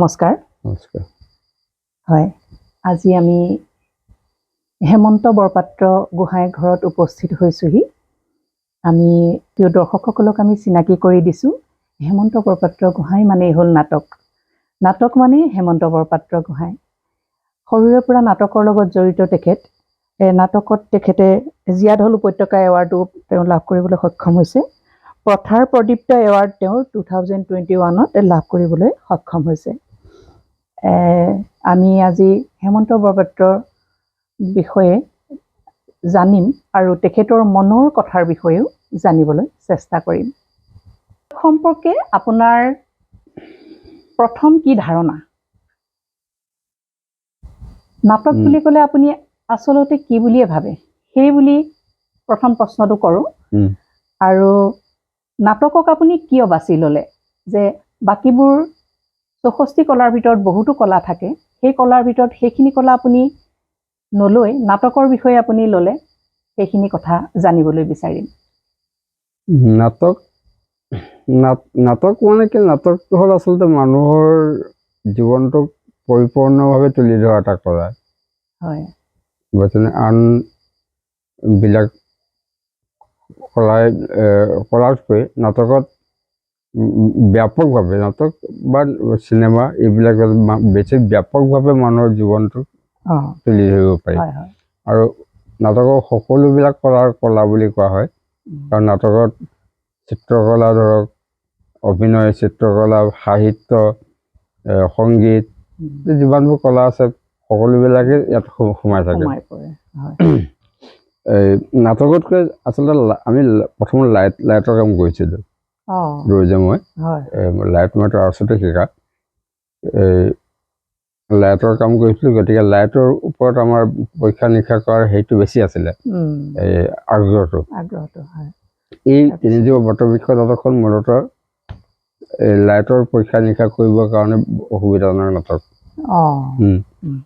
নমস্কাৰ। নমস্কাৰ। হয়, আজি আমি হেমন্ত বৰপাত্ৰ গোহাঁইৰ ঘৰত উপস্থিত হৈছোহি। আমি প্ৰিয় দৰ্শকসকলক আমি চিনাকি কৰি দিছোঁ। হেমন্ত বৰপাত্ৰ গোহাঁই মানেই হ'ল নাটক। নাটক মানেই হেমন্ত বৰপাত্ৰ গোহাঁই। সৰুৰে পৰা নাটকৰ লগত জড়িত তেখেত। নাটকত তেখেতে জীয়াঢল উপত্যকা এৱাৰ্ডো তেওঁ লাভ কৰিবলৈ সক্ষম হৈছে। প্ৰথাৰ প্ৰদীপ্ত এৱাৰ্ড তেওঁৰ 2021ত লাভ কৰিবলৈ সক্ষম হৈছে। আমি আজি হেমন্ত বৰপাত্ৰৰ বিষয়ে জানিম আৰু তেখেতৰ মনৰ কথাৰ বিষয়েও জানিবলৈ চেষ্টা কৰিম। সম্পৰ্কে আপোনাৰ প্ৰথম কি ধাৰণা? নাটক বুলি ক'লে আপুনি আচলতে কি বুলিয়ে ভাবে? সেই বুলি প্ৰথম প্ৰশ্নটো কৰোঁ। আৰু নাটকক আপুনি কিয় বাছি ল'লে? যে বাকীবোৰ 64 কলাৰ ভিতৰত বহুতো কলা থাকে, সেই কলাৰ ভিতৰত সেইখিনি কলা আপুনি নলৈ নাটকৰ বিষয়ে আপুনি ল'লে, সেইখিনি কথা জানিবলৈ বিচাৰিম। নাটক মানে কি, নাটকটো হ'ল আচলতে মানুহৰ জীৱনটোক পৰিপূৰ্ণভাৱে তুলি ধৰা এটা কলা। হয়। আন বিলাক কলাতকৈ নাটকত ব্যাপকভাৱে, নাটক বা চিনেমা এইবিলাক বেছি ব্যাপকভাৱে মানুহৰ জীৱনটোক তুলি ধৰিব পাৰি। আৰু নাটকৰ সকলোবিলাক কলা বুলি কোৱা হয়। কাৰণ নাটকত চিত্ৰকলা ধৰক, অভিনয়, চিত্ৰকলা, সাহিত্য, সংগীত, যিমানবোৰ কলা আছে সকলোবিলাকে ইয়াত সোমাই থাকে। নাটকতকৈ আচলতে আমি প্ৰথম লাইটৰ কাম কৰিছিলোঁ। মই লাইট মই তাৰপিছতে শিকা লাইটৰ কাম কৰিছিলোঁ। গতিকে লাইটৰ ওপৰত আমাৰ পৰীক্ষা নিৰীক্ষা কৰাৰ হেৰিটো বেছি আছিলে, আগ্ৰহটো। এই তিনিজীৱ বটবৃক্ষ নাটকখন মূলতঃ লাইটৰ পৰীক্ষা নিৰীক্ষা কৰিবৰ কাৰণে অসুবিধাজনক নাটক।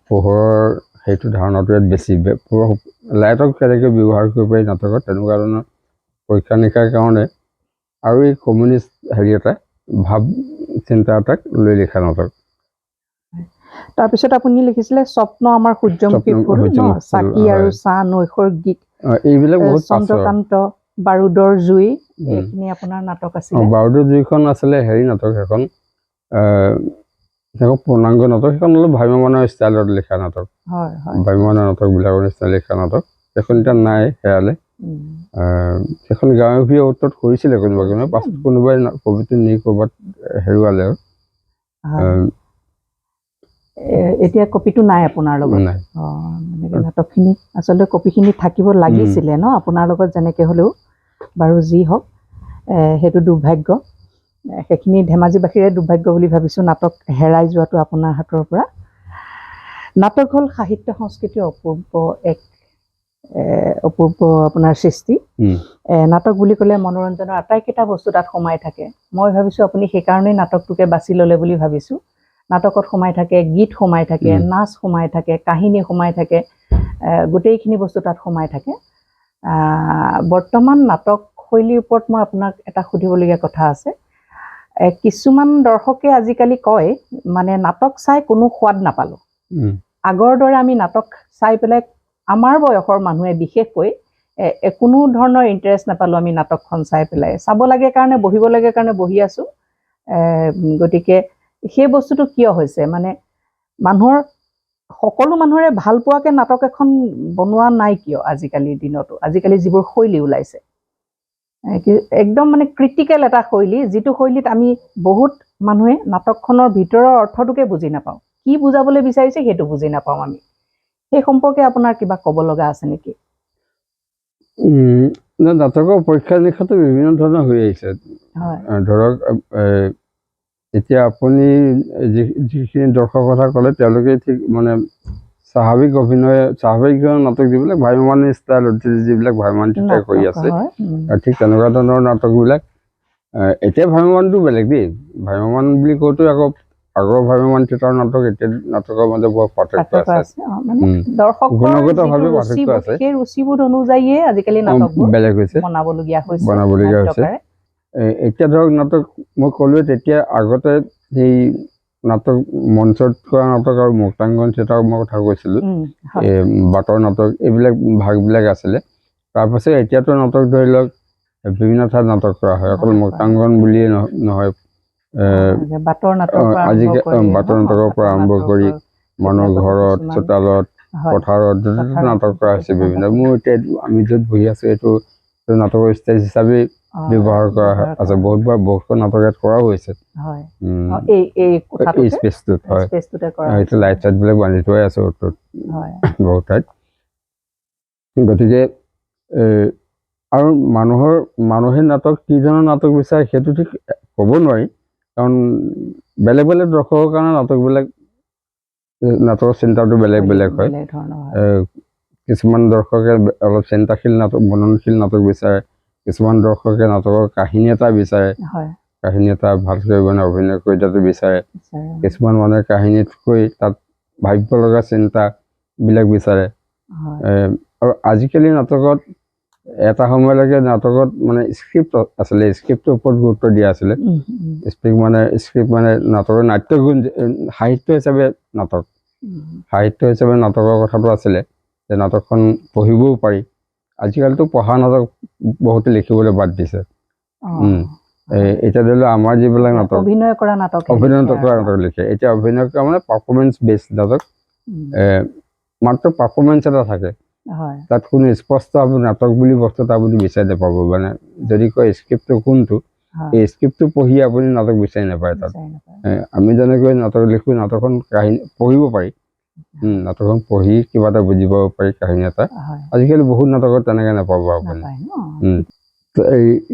পোহৰৰ সেইটো ধাৰণাটো ইয়াত বেছি। লাইটক কেনেকৈ ব্যৱহাৰ কৰিব পাৰি নাটকত, তেনেকুৱা ধৰণৰ পৰীক্ষা নিৰীক্ষাৰ কাৰণে আৰু এই কমিউনিষ্ট হেৰি এটা ভাৱ চিন্তা এটাক লৈ লিখা নাটক। তাৰপিছত আপুনি লিখিছিলে স্বপ্ন আমাৰ সূৰ্যমুখী ফুল, চাকি আৰু চাহ, নৈসৰ্গিক, এইবিলাক বহুত চন্দ্ৰকান্ত, বাৰুদৰ জুই, এইখিনি আপোনাৰ নাটক আছিলে। বাৰুদৰ জুইখন আছিলে হেৰি নাটক, সেইখন পূৰ্ণাংগ নাটক। সেইখন অলপ ভ্ৰাম্যমানৰ ষ্টাইলত লিখা নাটক, ভ্ৰাম্যমানৰ নাটকবিলাকৰ নিচিনা লিখা নাটক। সেইখন এতিয়া নাই, হেৰালে। সেইখন গাঁৱে ভূঞে উত্তৰত কৰিছিলে কোনোবা, পাছত কোনোবাই কবিটো নি ক'ৰবাত হেৰুৱালে আৰু। এতিয়া কপিটো নাই আপোনাৰ লগত? নাটকখিনি আচলতে কপিখিনি থাকিব লাগিছিলে ন আপোনাৰ লগত, যেনেকৈ হ'লেও। বাৰু যি হওক, সেইটো দুৰ্ভাগ্য। সেইখিনি ধেমাজিবাসীৰে দুৰ্ভাগ্য বুলি ভাবিছোঁ, নাটক হেৰাই যোৱাটো আপোনাৰ হাতৰ পৰা। নাটক হ'ল সাহিত্য সংস্কৃতিৰ অপূৰ্ব আপোনাৰ সৃষ্টি। নাটক বুলি ক'লে মনোৰঞ্জনৰ আটাইকেইটা বস্তু তাত সোমাই থাকে। মই ভাবিছোঁ আপুনি সেইকাৰণেই নাটকটোকে বাছি ল'লে বুলি ভাবিছোঁ। নাটকত সোমাই থাকে গীত, সোমাই থাকে নাচ, সোমাই থাকে কাহিনী, সোমাই থাকে, গোটেইখিনি বস্তু তাত সোমাই থাকে। বৰ্তমান নাটক শৈলীৰ ওপৰত মই আপোনাক এটা সুধিবলগীয়া কথা আছে। কিছুমান দৰ্শকে আজিকালি কয় মানে নাটক চাই কোনো সোৱাদ নাপালোঁ। আগৰ দৰে আমি নাটক চাই পেলাই আমাৰ বয়সৰ মানুহে বিশেষকৈ কোনো ধৰণৰ ইণ্টাৰেষ্ট নাপালোঁ আমি নাটকখন চাই পেলাই। চাব লাগে কাৰণে, বহিব লাগে কাৰণে বহি আছোঁ। গতিকে সেই বস্তুটো কিয় হৈছে? মানে মানুহৰ সকলো মানুহৰে ভাল পোৱাকৈ নাটক এখন বনোৱা নাই কিয় আজিকালিৰ দিনতো? আজিকালি যিবোৰ শৈলী ওলাইছে, একদম মানে ক্ৰিটিকেল এটা শৈলী, যিটো শৈলীত আমি বহুত মানুহে নাটকখনৰ ভিতৰৰ অৰ্থটোকে বুজি নাপাওঁ। কি বুজাবলৈ বিচাৰিছে সেইটো বুজি নাপাওঁ আমি। সেই সম্পৰ্কে আপোনাৰ কিবা ক'ব লগা আছে নেকি? নাটকৰ পৰীক্ষা নিৰীক্ষাটো বিভিন্ন ধৰণৰ হৈ আহিছে। ধৰক এতিয়া আপুনি যিখিনি দৰ্শকৰ কথা ক'লে, তেওঁলোকে ঠিক মানে স্বাভাৱিক নাটক যিবিলাক ভ্ৰাম্যমাণ ষ্টাইলত, যিবিলাক ভ্ৰাম্যমাণ চিন্তা কৰি আছে, ঠিক তেনেকুৱা ধৰণৰ নাটকবিলাক। এতিয়া ভ্ৰাম্যমাণটো বেলেগ দেই। ভ্ৰাম্যমাণ বুলি কওঁতো আকৌ আগৰ ভ্ৰাম্যমাণ থিয়েটাৰ নাটক, এতিয়া নাটকৰ মাজত বৰ পাৰ্থক্য আছে। গুণগতভাৱে পাৰ্থক্য আছে, সেই ৰুচিবোধ অনুযায়ীয়ে আজিকালি নাটকবোৰ বেলেগ হৈছে, বনাবলগীয়া হৈছে। এতিয়া ধৰক নাটক মই ক'লোৱে, তেতিয়া আগতে সেই নাটক মঞ্চত কৰা নাটক আৰু মুক্তাংগন থিয়েটাৰৰ মই কথা কৈছিলোঁ, বাটৰ নাটক এইবিলাক ভাগবিলাক আছিলে। তাৰপাছত এতিয়াতো নাটক ধৰি লওক বিভিন্ন ঠাইত নাটক কৰা হয়, অকল মুক্তাংগন বুলিয়ে নহয়, বাটৰ নাটকৰ পৰা আৰম্ভ কৰি মানুহৰ ঘৰত, চোতালত, পথাৰত য'তে নাটক কৰা হৈছে বিভিন্ন। মোৰ এতিয়া আমি য'ত বহি আছো এইটো নাটকৰ ষ্টেজ হিচাপে ব্যৱহাৰ কৰা আছে, বহুতবাৰ বহুত নাটক ইয়াত কৰাও হৈছে এই স্পেচটোত। হয়, এতিয়া লাইট চাইটবিলাক বান্ধি থোৱাই আছে বহুত ঠাইত। গতিকে আৰু মানুহে নাটক কি ধৰণৰ নাটক বিচাৰে সেইটো ঠিক ক'ব নোৱাৰি, কাৰণ বেলেগ বেলেগ দৰ্শকৰ কাৰণে নাটকৰ চিন্তাটো বেলেগ বেলেগ হয়। কিছুমান দৰ্শকে অলপ চিন্তাশীল নাটক, মননশীল নাটক বিচাৰে, কিছুমান দৰ্শকে নাটকৰ কাহিনী এটা বিচাৰে, কাহিনী এটা ভালকৈ মানে অভিনয় কৰি তাতো বিচাৰে, কিছুমান মানুহে কাহিনীতকৈ তাত ভাবিব লগা চিন্তাবিলাক বিচাৰে। আৰু আজিকালি নাটকত এটা সময়লৈকে নাটকত মানে স্ক্ৰিপ্ট আছিলে, স্ক্ৰিপ্টৰ ওপৰত গুৰুত্ব দিয়া আছিলে। স্ক্ৰিপ্ট মানে নাটকৰ নাট্যগুণ, সাহিত্য হিচাপে নাটক, সাহিত্য হিচাপে নাটকৰ কথাটো আছিলে যে নাটকখন পঢ়িবও পাৰি। আজিকালিতো পঢ়া নাটক বহুতে লিখিবলৈ বাদ দিছে। এতিয়া ধৰি লওক আমাৰ যিবিলাক নাটক অভিনয় কৰা নাটক লিখে, এতিয়া অভিনয় কৰা মানে পাৰফৰ্মেঞ্চ বেছড নাটক, মাত্ৰ পাৰফৰ্মেঞ্চ এটা থাকে, তাত কোনো স্পষ্ট আপুনি নাটক বুলি বস্তু এটা আপুনি বিচাৰি নাপাব। মানে যদি কয় স্ক্ৰিপ্টটো কোনটো, এই স্ক্ৰিপ্টটো পঢ়ি আপুনি নাটক বিচাৰি নাপায় তাত। আমি যেনেকৈ নাটক লিখোঁ, নাটকখন কাহিনী পঢ়িব পাৰি, নাটকখন পঢ়ি কিবা এটা বুজি পাব পাৰি কাহিনী এটা। আজিকালি বহুত নাটকত তেনেকৈ নাপাব আপুনি।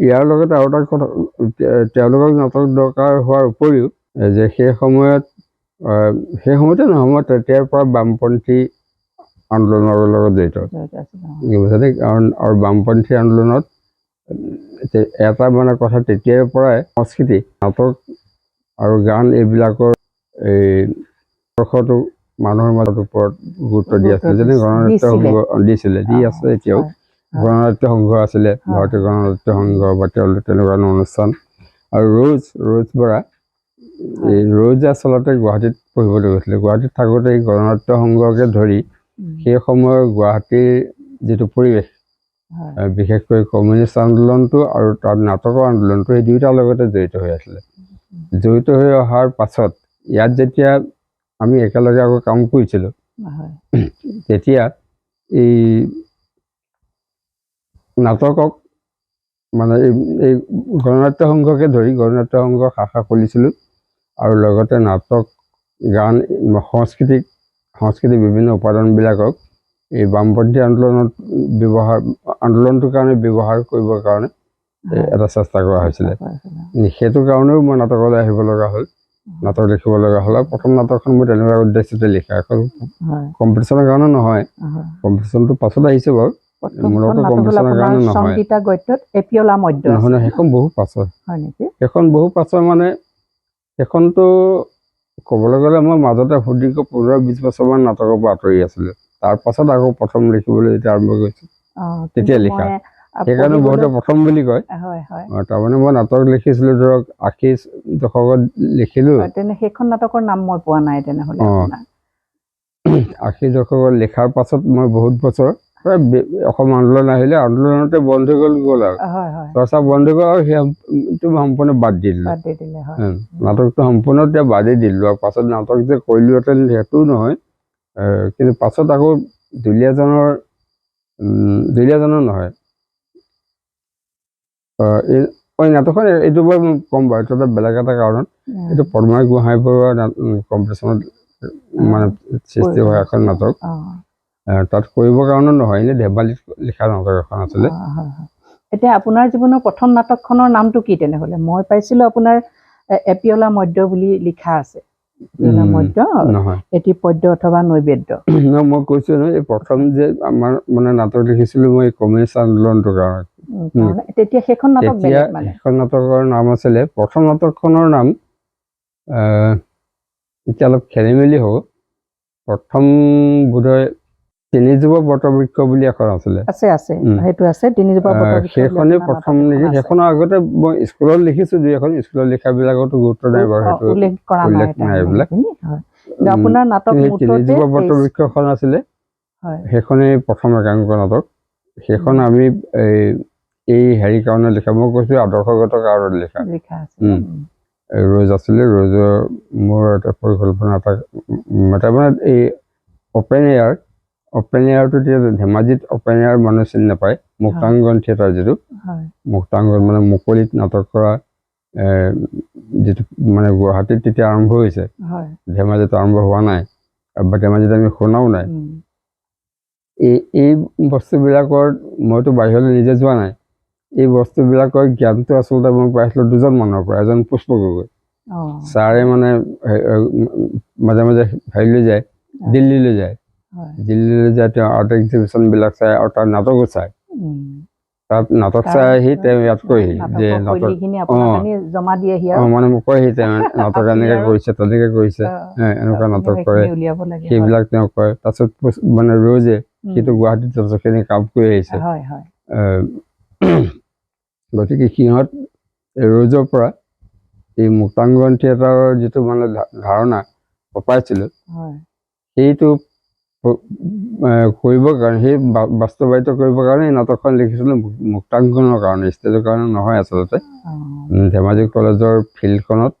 ইয়াৰ লগতে আৰু এটা কথা, তেওঁলোকক নাটক দৰকাৰ হোৱাৰ উপৰিও যে সেই সময়তে নহয়, মই তেতিয়াৰ পৰা বামপন্থী আন্দোলনৰ লগত জড়িত। আৰু বামপন্থী আন্দোলনত এটা মানে কথা, তেতিয়াৰ পৰাই সংস্কৃতি, নাটক আৰু গান এইবিলাকৰ মানুহৰ মাজত ওপৰত গুৰুত্ব দি আছিলে। যেনে গণনাট্য সংঘ দিছিলে, দি আছে এতিয়াও। গণনাট্য সংঘ আছিলে, ভাৰতীয় গণনাট্য সংঘ বা তেনেকুৱা অনুষ্ঠান। আৰু ৰোজ বৰা, এই ৰোজ আচলতে গুৱাহাটীত পঢ়িবলৈ গৈছিলে। গুৱাহাটীত থাকোঁতে এই গণনাট্য সংঘকে ধৰি সেই সময়ৰ গুৱাহাটীৰ যিটো পৰিৱেশ, বিশেষকৈ কমিউনিষ্ট আন্দোলনটো আৰু তাত নাটকৰ আন্দোলনটো, এই দুয়োটাৰ লগতে জড়িত হৈ আছিলে। জড়িত হৈ অহাৰ পাছত ইয়াত যেতিয়া আমি একেলগে আকৌ কাম কৰিছিলোঁ, তেতিয়া এই নাটকক মানে এই গণনাট্য সংঘকে ধৰি গণনাট্য সংঘৰ শাখা খুলিছিলোঁ। আৰু লগতে নাটক, গান, সংস্কৃতিক বিভিন্ন উপাদানবিলাকক এই বামপন্থী আন্দোলনটোৰ কাৰণে ব্যৱহাৰ কৰিবৰ কাৰণে এটা চেষ্টা কৰা হৈছিলে। সেইটো কাৰণেও মই নাটকলৈ আহিব লগা হ'ল, নাটক লিখিব লগা হ'ল। আৰু প্ৰথম নাটকখন মই তেনেকুৱা উদ্দেশ্যতে লিখা, এখন কম্পিটিশ্যনৰ কাৰণে নহয়, কম্পিটিশ্যনটো পাছত আহিছে বাৰু, মূলতঃ কম্পিটিশ্যনৰ কাৰণে নহয়, সেইখন বহু পাছৰ। সেইখন বহু পাছৰ মানে সেইখনতো ক'বলৈ গ'লে মই মাজতে সুদীৰ্ঘ 15-20 বছৰমান নাটকৰ পৰা আঁতৰি আছিলোঁ। তাৰ পাছত আকৌ প্ৰথম লিখিবলৈ যেতিয়া আৰম্ভ কৰিছোঁ তেতিয়া লিখা, সেইকাৰণে বহুতে প্ৰথম বুলি কয়। তাৰমানে মই নাটক লিখিছিলোঁ ধৰক 80 দশকত লিখিলোঁ। সেইখন নাটকৰ নাম মই পোৱা নাই তেনেহ'লে। 80 দশকত লিখাৰ পাছত মই বহুত বছৰ অসম আন্দোলন আহিলে, আন্দোলনতে বন্ধ হৈ গ'ল আৰু চৰ্চা বন্ধ হৈ গ'ল, আৰু সেইটো সম্পূৰ্ণ বাদ দি দিলোঁ। নাটকটো সম্পূৰ্ণ এতিয়া বাদেই দিলোঁ। আৰু পাছত নাটক যে কৰিলোহেঁতেন সেইটোও নহয়, কিন্তু পাছত আকৌ দুলীয়াজানৰ নহয়, এই নাটকখন এইটো বাৰু মই ক'ম বাৰু, এইটো এটা বেলেগ এটা কাৰণত। এইটো পদ্মাই গোহাঁই বৰুৱাৰ কম্পিটিশ্যনত মানে সৃষ্টি হোৱা এখন নাটক, তাত কৰিবৰ কাৰণে নহয়, এনেই ধেমালিত লিখা নাটক এখন আছিলে। এতিয়া আপোনাৰ জীৱনৰ প্ৰথম নাটকখনৰ নামটো কি তেনেহ'লে? মই পাইছিলোঁ আপোনাৰ এপিয়লা মদ্য বুলি লিখা আছে। নহয়, এটি পদ্য অথবা নৈবেদ্য। মই কৈছোঁ নহয়, এই প্ৰথম যে আমাৰ মানে নাটক লিখিছিলোঁ মই কমিউনিষ্ট আন্দোলনটোৰ কাৰণে। তেতিয়া সেইখন নাটক বেলেগ মানে? সেইখন নাটকৰ নাম আছিলে, প্ৰথম নাটকখনৰ নাম এতিয়া অলপ খেলি মেলি হ'ব, প্ৰথম বোধহয় তিনিজোপা বটবৃক্ষ বুলি এখন আছিলে আছে আছে সেইটো আছে তিনিজোপা বটবৃক্ষ সেইখনেই প্ৰথম নেকি সেইখনৰ আগতে মই স্কুলত লিখিছোঁ দুই এখন স্কুলত লিখাবিলাকতো গুৰুত্ব নাই বাৰু সেইটো উল্লেখ কৰা উল্লেখ নাই এইবিলাক আপোনাৰ নাটক তিনিজোপা বটবৃক্ষখন আছিলে সেইখনেই প্ৰথম একাংক নাটক সেইখন আমি এই হেৰি কাৰণে লিখা মই কৈছোঁ আদৰ্শগত কাৰণত লিখা ৰ'জ আছিলে ৰ'জৰ মোৰ এটা পৰিকল্পনা এটা মানে এই অপেন এয়াৰটো এতিয়া ধেমাজিত অপেন এয়াৰ মানুহ চিনি নাপায় মুক্তাংগন থিয়েটাৰ যিটো মুক্তাংগন মানে মুকলিত নাটক কৰা যিটো মানে গুৱাহাটীত তেতিয়া আৰম্ভ হৈছে ধেমাজিত আৰম্ভ হোৱা নাই বা ধেমাজিত আমি শুনাও নাই এই বস্তুবিলাকৰ মইতো বাহিৰলৈ নিজে যোৱা নাই এই বস্তুবিলাকৰ জ্ঞানটো আচলতে মই পাইছিলোঁ দুজন মানুহৰ পৰা এজন পুষ্প গগৈ ছাৰে মানে মাজে মাজে হেৰিলৈ যায় দিল্লীলৈ যায় তেওঁ আৰ্ট এক্সিবিশ্যনবিলাক চাই আৰু তাৰ নাটকো চায় তাত নাটক চাই আহি তেওঁ ইয়াত কয়হি যে নাটক মানে মোক কয়হি তেওঁ নাটক এনেকৈ কৰিছে তেনেকৈ কৰিছে এনেকুৱা নাটক কৰে সেইবিলাক তেওঁ কয় তাৰপিছত মানে ৰ'জে সেইটো গুৱাহাটীত যথেষ্টখিনি কাম কৰি আহিছে গতিকে সিহঁত ৰ'জৰ পৰা এই মুক্তাংগন থিয়েটাৰৰ যিটো মানে ধাৰণা পাইছিলোঁ সেইটো কৰিবৰ কাৰণে সেই বাস্তৱায়িত কৰিবৰ কাৰণে এই নাটকখন লিখিছিলোঁ মুক্তাংগনৰ কাৰণে ষ্টেজৰ কাৰণে নহয় আচলতে ধেমাজি কলেজৰ ফিল্ডখনত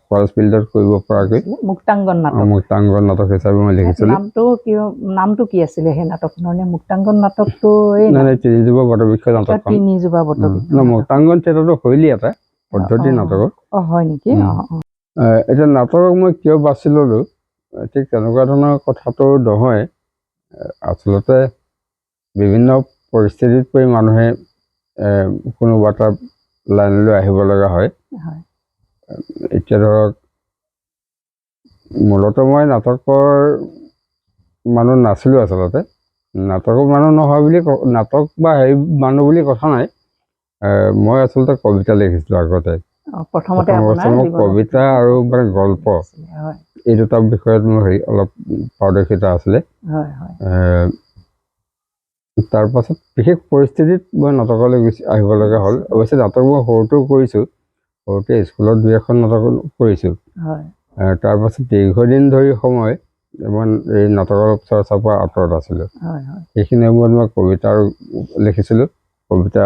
কলেজ ফিল্ডত কৰিব পৰাকৈ মুক্তাংগন নাটক হিচাপে মই লিখিছিলোঁ নামটো কি আছিলে সেই নাটকখনৰ মুক্তাংগন নাটকটো তিনিজোপা বটবৃক্ষ নাটকখন মুক্তাংগন থিয়েটাৰটো শৈলী এটা পদ্ধতি নাটকৰ হয় নেকি এতিয়া নাটকক মই কিয় বাছি ল'লোঁ ঠিক তেনেকুৱা ধৰণৰ কথাটো নহয় আচলতে বিভিন্ন পৰিস্থিতিত পৰি মানুহে কোনোবা এটা লাইনলৈ আহিব লগা হয় এতিয়া ধৰক মূলতঃ মই নাটকৰ মানুহ নাছিলোঁ আচলতে নাটকৰ মানুহ নহয় বুলি নাটক বা হেৰি মানুহ বুলি কথা নাই মই আচলতে কবিতা লিখিছিলোঁ আগতে প্ৰথমতে কবিতা আৰু মানে গল্প এই দুটা বিষয়ত মোৰ হেৰি অলপ পাৰদৰ্শিতা আছিলে তাৰপাছত বিশেষ পৰিস্থিতিত মই নাটকলৈ আহিব লগা হ'ল অৱশ্যে নাটক মই সৰুতেও কৰিছোঁ সৰুতে স্কুলত দুই এখন নাটক কৰিছোঁ তাৰপাছত দীৰ্ঘদিন ধৰি সময় মই এই নাটকৰ চৰ্চাৰ পৰা আঁতৰত আছিলোঁ সেইখিনি সময়ত মই কবিতা লিখিছিলোঁ কবিতা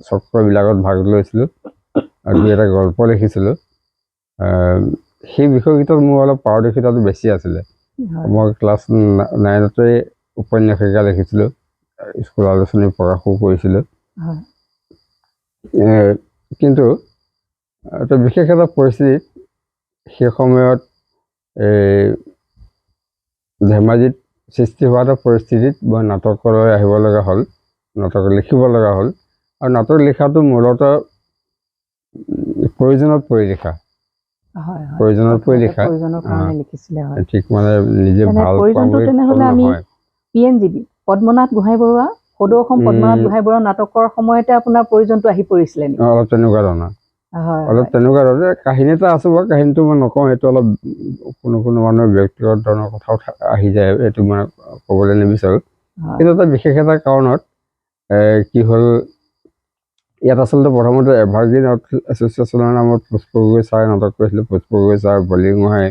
চক্ৰবিলাকত ভাগ লৈছিলোঁ আৰু দুই এটা গল্প লিখিছিলোঁ সেই বিষয়কেইটাত মোৰ অলপ পাৰদৰ্শিতাটো বেছি আছিলে মই ক্লাছ 9তে উপন্যাসিকা লিখিছিলোঁ স্কুল আলোচনী প্ৰকাশো কৰিছিলোঁ কিন্তু এটা বিশেষ এটা পৰিস্থিতিত সেই সময়ত ধেমাজিত সৃষ্টি হোৱা এটা পৰিস্থিতিত মই নাটকলৈ আহিব লগা হ'ল নাটক লিখিব লগা হ'ল আৰু নাটক লিখাটো মূলতঃ প্ৰয়োজনত পৰি লিখা ঠিক মানে নিজে ভাল PNGB পদ্মনাথ গোহাঁই বৰুৱা সদৌ অসম পদ্মনাথ গোহাঁই বৰুৱা নাটকৰ সময়তে আপোনাৰ প্ৰয়োজনটো আহি পৰিছিলে নেকি অলপ তেনেকুৱা ধৰণৰ কাহিনী এটা আছে বাৰু কাহিনীটো মই নকওঁ সেইটো অলপ কোনো মানুহৰ ব্যক্তিগত ধৰণৰ কথাও আহি যায় এইটো মই ক'বলৈ নিবিচাৰোঁ কিন্তু এটা বিশেষ এটা কাৰণত কি হ'ল ইয়াত আচলতে প্ৰথমতে এভাৰগ্ৰীণ আৰ্ট এছ'চিয়েশ্যনৰ নামত পুষ্প গগৈ ছাৰে নাটক কৰিছিলে পুষ্প গগৈ ছাৰ বলি গোহাঁই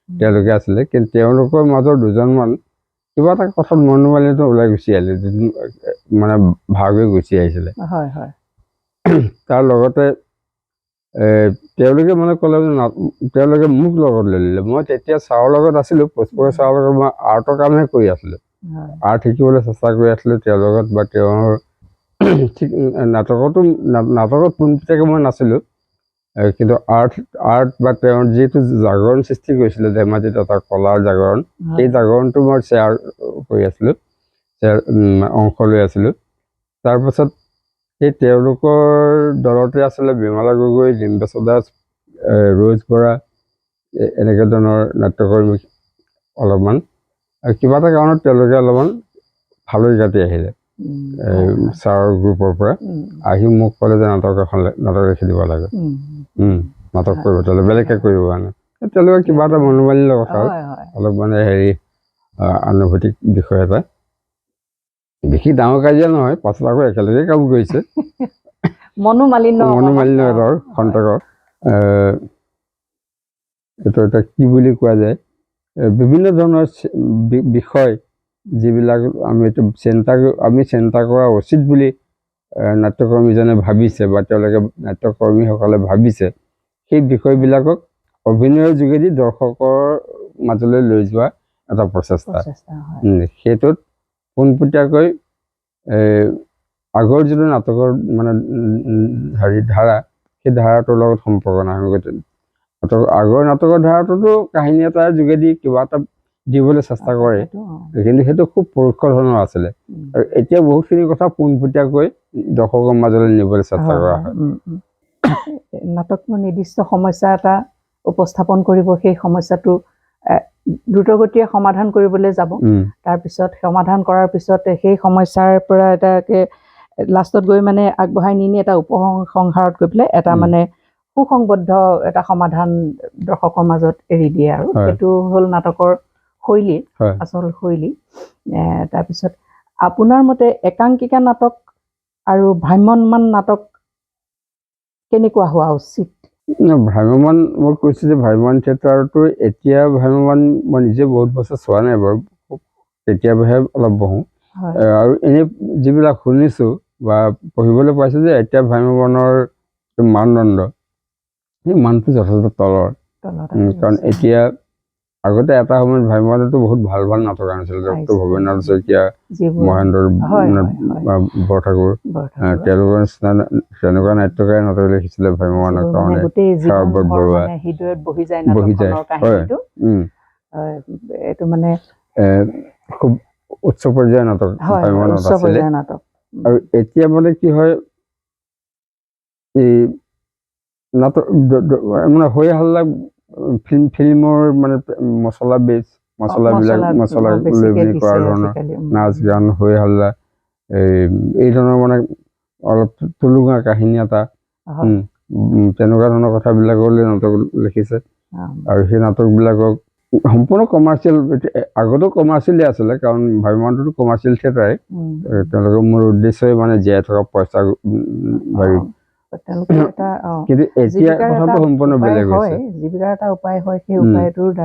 তেওঁলোকে আছিলে কিন্তু তেওঁলোকৰ মাজৰ দুজনমান কিবা এটা কথাত মনোমালিন্য ওলাই গুচি আহিলে মানে ভাগ হৈ গুচি আহিছিলে তাৰ লগতে তেওঁলোকে মানে ক'লে তেওঁলোকে মোক লগত লৈ ল'লে মই তেতিয়া ছাৰৰ লগত আছিলোঁ পুষ্প গগৈ ছাৰৰ লগত মই আৰ্টৰ কামহে কৰি আছিলোঁ আৰ্ট শিকিবলৈ চেষ্টা কৰি আছিলোঁ তেওঁৰ লগত বা তেওঁৰ ঠিক নাটকত পোনপটীয়াকৈ মই নাছিলোঁ কিন্তু আৰ্ট বা তেওঁৰ যিটো জাগৰণ সৃষ্টি কৰিছিলে ধেমাজিত এটা কলাৰ জাগৰণ সেই জাগৰণটো মই শ্বেয়াৰ কৰি আছিলোঁ অংশ লৈ আছিলোঁ তাৰপাছত সেই তেওঁলোকৰ দলতে আছিলে বিমলা গগৈ ডিম্বেশ্বৰ দাস ৰ'জ বৰা এনেকুৱা ধৰণৰ নাট্যকৰ্মী অলপমান আৰু কিবা এটা কাৰণত তেওঁলোকে অলপমান ফালৰি কাটি আহিলে ছাৰৰ গ্ৰুপৰ পৰা আহি মোক ক'লে যে নাটক লিখি দিব লাগে নাটক কৰিব তেওঁলোকে বেলেগকৈ কৰিব কাৰণে তেওঁলোকে কিবা এটা মনোমালিন্য কথা অলপ মানে হেৰি আনুভূতিক বিষয় এটা বিশেষ ডাঙৰ কাজিয়া নহয় পাছত আকৌ একেলগে কাম কৰিছে মনোমালিন্য এটাৰ খন্তকৰ এইটো এটা কি বুলি কোৱা যায় বিভিন্ন ধৰণৰ বিষয় যিবিলাক আমি চিন্তা কৰা উচিত বুলি নাট্যকৰ্মীজনে ভাবিছে বা তেওঁলোকে নাট্যকৰ্মীসকলে ভাবিছে সেই বিষয়বিলাকক অভিনয়ৰ যোগেদি দৰ্শকৰ মাজলৈ লৈ যোৱা এটা প্ৰচেষ্টা সেইটোত পোনপটীয়াকৈ আগৰ যিটো নাটকৰ মানে ধাৰা সেই ধাৰাটোৰ লগত সম্পৰ্ক নাই আগৰ নাটকৰ ধাৰাটোতো কাহিনী এটাৰ যোগেদি কিবা এটা দিবলৈ চেষ্টা কৰে কিন্তু সেইটো খুব পৰোক্ষ ধৰণৰ আছিলে আৰু এতিয়া বহুতখিনি কথা পোনপটীয়াকৈ দৰ্শকৰ মাজলৈ নিবলৈ চেষ্টা কৰা হয় নাটকৰ নিৰ্দিষ্ট সমস্যা এটা উপস্থাপন কৰিব সেই সমস্যাটো দ্ৰুতগতিয়ে সমাধান কৰিবলৈ যাব তাৰপিছত সমাধান কৰাৰ পিছত সেই সমস্যাৰ পৰা এটাকে লাষ্টত গৈ মানে আগবঢ়াই নি এটা উপসংহাৰত গৈ পেলাই এটা মানে সুসংবদ্ধ এটা সমাধান দৰ্শকৰ মাজত এৰি দিয়ে আৰু সেইটো হ'ল নাটকৰ শৈলী আচল শৈলী তাৰপিছত আপোনাৰ মতে একাংকিকা নাটক আৰু ভ্ৰাম্যমাণ নাটক কেনেকুৱা হোৱা উচিত ভ্ৰাম্যমাণ মই কৈছোঁ যে ভ্ৰাম্যমাণ থিয়েটাৰটো এতিয়া ভ্ৰাম্যমাণ মই নিজে বহুত বছৰ চোৱা নাই বাৰু কেতিয়াবাহে অলপ বহোঁ আৰু এনেই যিবিলাক শুনিছোঁ বা পঢ়িবলৈ পাইছোঁ যে এতিয়া ভ্ৰাম্যমাণৰ মানদণ্ড সেই মানটো যথেষ্ট তলৰ কাৰণ এতিয়া আগতে এটা সময়ত ভ্ৰাম্যমাণতো বহুত ভাল ভাল নাটক আনিছিল ডক্টৰ ভৱেন্দ্ৰনাথ শইকীয়া মহেন্দ্ৰ বৰঠাকুৰ তেওঁলোকৰ নিচিনা তেনেকুৱা নাট্যকাৰে নাটক লিখিছিলে ভ্ৰাম্যমাণৰ কাৰণে সৰ্বত বৰুৱা বহি যায় এইটো মানে খুব উচ্চ পৰ্যায়ৰ নাটক ভ্ৰাম্যমাণত আছিলে আৰু এতিয়া মানে কি হয় এই নাটক মানে হৈ হাল্লা ফিল্মৰ মানে মছলা লৈ পিনি কৰা ধৰণৰ নাচ গান হৈ হাল্লা এই ধৰণৰ মানে অলপ তুলুঙা কাহিনী এটা তেনেকুৱা ধৰণৰ কথাবিলাকলৈ নাটক লিখিছে আৰু সেই নাটকবিলাকক সম্পূৰ্ণ কমাৰ্চিয়েল আগতো কমাৰ্চিয়েলে আছিলে কাৰণ ভ্ৰাম্যমাণটোতো কমাৰ্চিয়েল থিয়েটাৰে তেওঁলোকৰ মূল উদ্দেশ্যই মানে জীয়াই থকা পইচা কিন্তু এতিয়া কথাটো সম্পূৰ্ণ বেলেগ হৈছে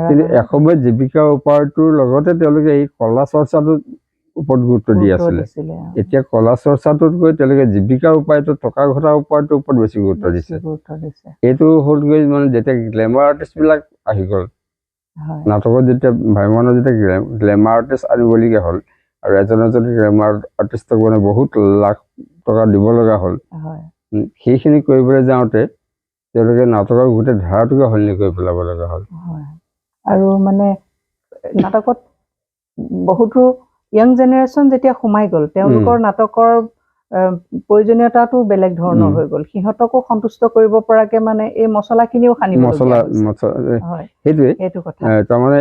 কিন্তু এসময়ত জীৱিকাৰ উপায়টোৰ লগতে তেওঁলোকে এই কলা চৰ্চাটোৰ ওপৰত গুৰুত্ব দি আছিলে এতিয়া কলা চৰ্চাটোতকৈ তেওঁলোকে জীৱিকাৰ উপায়টো টকা ঘটাৰ উপায়টোৰ ওপৰত বেছি গুৰুত্ব দিছে এইটো হ'লগৈ মানে যেতিয়া গ্লেমাৰ আৰ্টিষ্টবিলাক আহি গ'ল নাটকত যেতিয়া ভ্ৰাম্যমাণত যেতিয়া গ্লেমাৰ আৰ্টিষ্ট আনিবলগীয়া হ'ল আৰু এজন গ্লেমাৰ আৰ্টিষ্টক মানে বহুত লাখ টকা দিব লগা হ'ল সেইখিনি কৰিবলৈ যাওঁতে তেওঁলোকে নাটকৰ গোটেই ধাৰাটোকে সলনি কৰি পেলাব লগা হ'ল আৰু মানে নাটকত বহুতো য়াং জেনেৰেশ্যন যেতিয়া সোমাই গ'ল তেওঁলোকৰ নাটকৰ প্ৰয়োজনীয়তাটো বেলেগ ধৰণৰ হৈ গ'ল সিহঁতকো সন্তুষ্ট কৰিব পৰাকে মানে এই মছলাখিনিও সানিব সেইটোৱে তাৰমানে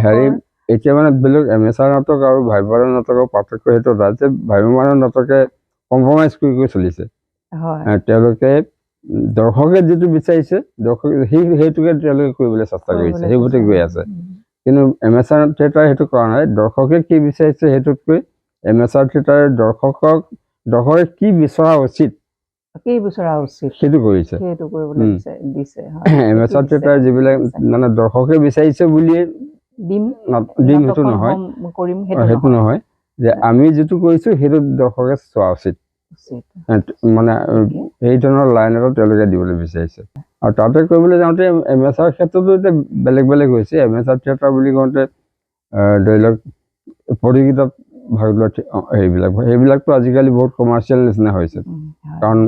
হেৰি এতিয়া মানে বেলেগ এমেচাৰ নাটক আৰু ভ্ৰাম্যমাণ নাটকৰ পাৰ্থক্য সেইটো এটা যে ভ্ৰাম্যমাণ নাটকে কম্প্ৰমাইজ কৰি চলিছে তেওঁলোকে দৰ্শকে যিটো বিচাৰিছে সেইটোকে তেওঁলোকে কৰিবলৈ চেষ্টা কৰিছে সেইবোৰতে গৈ আছে কিন্তু এমেচাৰ থিয়েটাৰ সেইটো কৰা নাই দৰ্শকে কি বিচাৰিছে সেইটোতকৈ এমেচাৰ থিয়েটাৰে দৰ্শকে কি বিচৰা উচিত সেইটো কৰিছে এমেচাৰ থিয়েটাৰ যিবিলাক মানে দৰ্শকে বিচাৰিছে বুলিয়ে দিম সেইটো নহয় যে আমি যিটো কৰিছোঁ সেইটো দৰ্শকে চোৱা উচিত মানে এই ধৰণৰ লাইন এটা তেওঁলোকে দিবলৈ বিচাৰিছে আৰু তাতে কৰিবলৈ যাওঁতে এমেচাৰ ক্ষেত্ৰতো এতিয়া বেলেগ বেলেগ হৈছে এমেচাৰ থিয়েটাৰ বুলি কওঁতে ধৰি লওক প্ৰতিযোগিতাত ভাগ লোৱা সেইবিলাকতো আজিকালি বহুত কমাৰ্চিয়েল নিচিনা হৈছে কাৰণ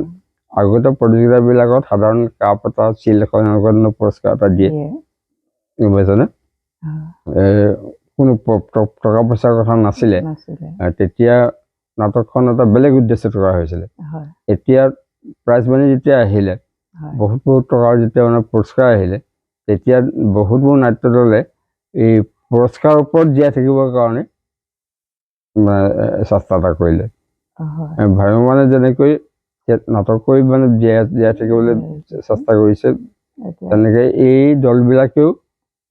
আগতে প্ৰতিযোগিতাবিলাকত সাধাৰণ কাপ এটা চিল এখন এনেকুৱা ধৰণৰ পুৰস্কাৰ এটা দিয়ে গম পাইছনে কোনো টকা পইচাৰ কথা নাছিলে তেতিয়া নাটকখন এটা বেলেগ উদ্দেশ্যত কৰা হৈছিলে এতিয়া প্ৰাইজ মানি যেতিয়া আহিলে বহুত টকাৰ যেতিয়া মানে পুৰস্কাৰ আহিলে তেতিয়া বহুতবোৰ নাট্য দলে এই পুৰস্কাৰৰ ওপৰত জীয়াই থাকিবৰ কাৰণে চেষ্টা এটা কৰিলে ভ্ৰাম্যমাণে যেনেকৈ নাটক কৰি মানে জীয়াই থাকিবলৈ চেষ্টা কৰিছে তেনেকৈ এই দলবিলাকেও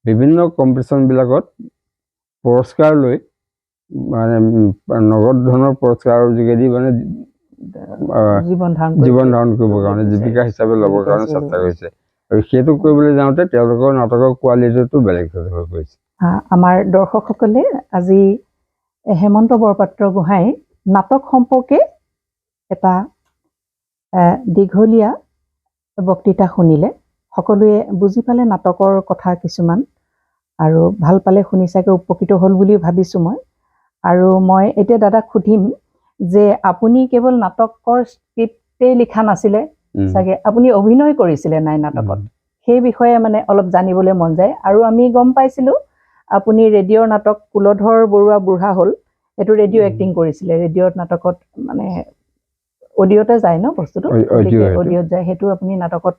বিভিন্ন কম্পিটিশ্যনবিলাকত পুৰস্কাৰ লৈ মানে নগদ ধনৰ পুৰস্কাৰৰ যোগেদি মানে জীৱন ধাৰণ কৰিবৰ কাৰণে জীৱিকা হিচাপে ল'বৰ কাৰণে চেষ্টা কৰিছে আৰু সেইটো কৰিবলৈ যাওঁতে তেওঁলোকৰ নাটকৰ কোৱালিটিটো বেলেগ হৈ পৰিছে। আমাৰ দৰ্শকসকলে আজি হেমন্ত বৰপাত্ৰ গোহাঁই নাটক সম্পৰ্কে এটা দীঘলীয়া বক্তৃতা শুনিলে। সকলোৱে বুজি পালে নাটকৰ কথা কিছুমান আৰু ভাল পালে, শুনি চাগে উপকৃত হ'ল বুলি ভাবিছোঁ মই। আৰু মই এতিয়া দাদাক সুধিম যে আপুনি কেৱল নাটকৰ স্ক্ৰিপ্টেই লিখা নাছিলে, চাগে আপুনি অভিনয় কৰিছিলে নাই নাটকত? সেই বিষয়ে মানে অলপ জানিবলৈ মন যায়। আৰু আমি গম পাইছিলোঁ আপুনি ৰেডিঅ'ৰ নাটক কুলধৰ বৰুৱা বুঢ়া হ'ল, সেইটো ৰেডিঅ' এক্টিং কৰিছিলে। ৰেডিঅ'ৰ নাটকত মানে অডিঅ'তে যায় ন বস্তুটো, অডিঅ'ত যায়, সেইটো আপুনি নাটকত,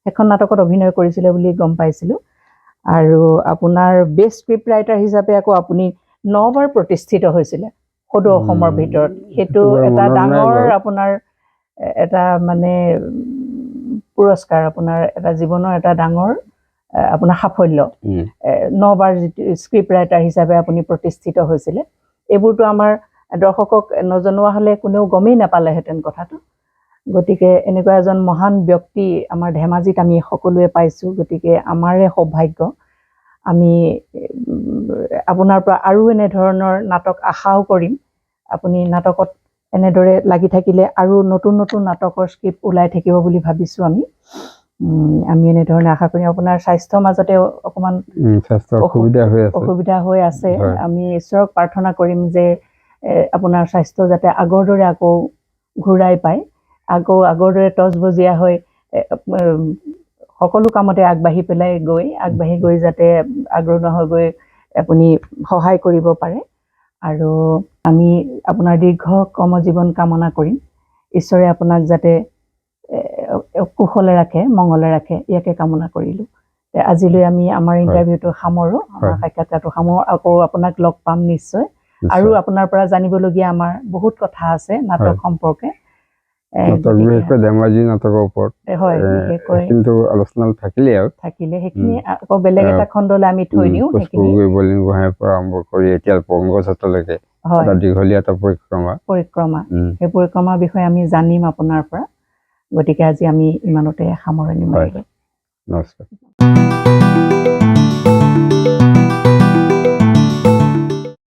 সেইখন নাটকত অভিনয় কৰিছিলে বুলি গম পাইছিলোঁ। আৰু আপোনাৰ বেষ্ট স্ক্ৰিপ্ট ৰাইটাৰ হিচাপে আকৌ আপুনি 9 বাৰ প্ৰতিষ্ঠিত হৈছিলে সদৌ অসমৰ ভিতৰত। সেইটো এটা ডাঙৰ আপোনাৰ এটা মানে পুৰস্কাৰ, আপোনাৰ এটা জীৱনৰ এটা ডাঙৰ আপোনাৰ সাফল্য। 9 বাৰ যিটো স্ক্ৰিপ্ট ৰাইটাৰ হিচাপে আপুনি প্ৰতিষ্ঠিত হৈছিলে, এইবোৰতো আমাৰ দৰ্শকক নজনোৱা হ'লে কোনেও গমেই নাপালেহেঁতেন কথাটো। গতিকে এনেকুৱা এজন মহান ব্যক্তি আমাৰ ধেমাজিত আমি সকলোৱে পাইছোঁ। গতিকে আমাৰে সৌভাগ্য। আমি আপোনাৰ পৰা আৰু এনেধৰণৰ নাটক আশাও কৰিম। আপুনি নাটকত এনেদৰে লাগি থাকিলে আৰু নতুন নতুন নাটকৰ স্ক্ৰিপ্ট ওলাই থাকিব বুলি ভাবিছোঁ আমি। আমি এনেধৰণে আশা কৰিম। আপোনাৰ স্বাস্থ্যৰ মাজতে অকণমান অসুবিধা হৈ আছে। আমি ঈশ্বৰক প্ৰাৰ্থনা কৰিম যে আপোনাৰ স্বাস্থ্য যাতে আগৰ দৰে আকৌ ঘূৰাই পায়, আকৌ আগৰ দৰে তজবজীয়া হৈ সকলো কামতে আগবাঢ়ি গৈ যাতে আগৰণুৱা হৈ গৈ আপুনি সহায় কৰিব পাৰে। আৰু আমি আপোনাৰ দীৰ্ঘ কৰ্মজীৱন কামনা কৰিম। ঈশ্বৰে আপোনাক যাতে কুশলে ৰাখে, মংগলে ৰাখে, ইয়াকে কামনা কৰিলোঁ। আজিলৈ আমি আমাৰ ইণ্টাৰভিউটো সামৰোঁ, আমাৰ সাক্ষাৎকাৰটো সামৰোঁ। আকৌ আপোনাক লগ পাম নিশ্চয়। আৰু আপোনাৰ পৰা জানিবলগীয়া আমাৰ বহুত কথা আছে নাটক সম্পৰ্কে। ধেমাজি নাটকৰ ওপৰত কিন্তু আলোচনা থাকিলে সেইখিনি আকৌ বেলেগ এটা খণ্ডলৈ আমি থৈ দিওঁ। গোহাঁইৰ পৰা আৰম্ভ কৰি এতিয়া পংকজাতলৈকে এটা দীঘলীয়া এটা পৰিক্ৰমা, সেই পৰিক্ৰমাৰ বিষয়ে আমি জানিম আপোনাৰ পৰা। গতিকে আজি আমি ইমানতে সামৰণি মাৰিলোঁ। নমস্কাৰ।